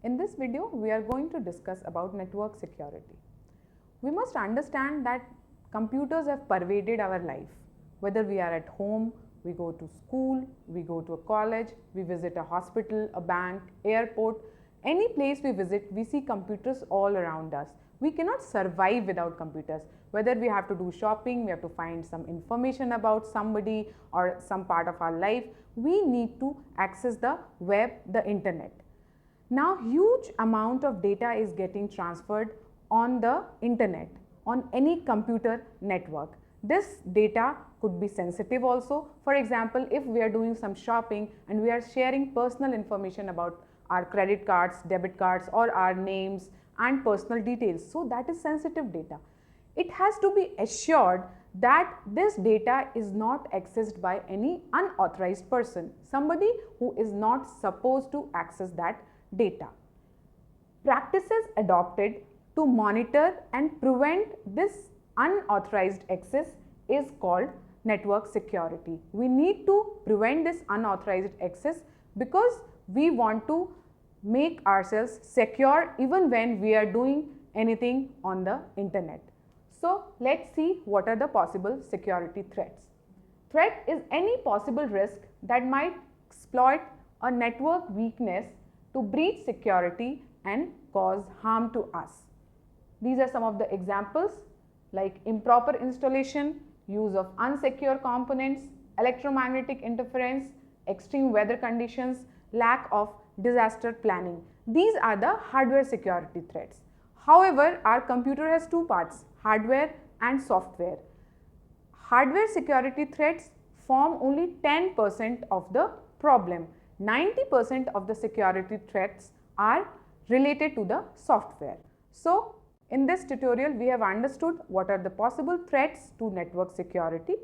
In this video, we are going to discuss about network security. We must understand that computers have pervaded our life. Whether we are at home, we go to school, we go to a college, we visit a hospital, a bank, airport, any place we visit, we see computers all around us. We cannot survive without computers. Whether we have to do shopping, we have to find some information about somebody or some part of our life, we need to access the web, the internet. Now, huge amount of data is getting transferred on the internet, on any computer network. This data could be sensitive also. For example, if we are doing some shopping and we are sharing personal information about our credit cards, debit cards, or our names and personal details, so that is sensitive data. It has to be assured that this data is not accessed by any unauthorized person, somebody who is not supposed to access that data. Practices adopted to monitor and prevent this unauthorized access is called network security. We need to prevent this unauthorized access because we want to make ourselves secure even when we are doing anything on the internet. So, let's see what are the possible security threats. Threat is any possible risk that might exploit a network weakness to breach security and cause harm to us. These are some of the examples like improper installation, use of unsecure components, electromagnetic interference, extreme weather conditions, lack of disaster planning. These are the hardware security threats. However, our computer has two parts, hardware and software. Hardware security threats form only 10% of the problem. 90% of the security threats are related to the software. So, in this tutorial, we have understood what are the possible threats to network security.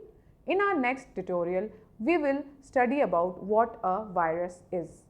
In our next tutorial, we will study about what a virus is.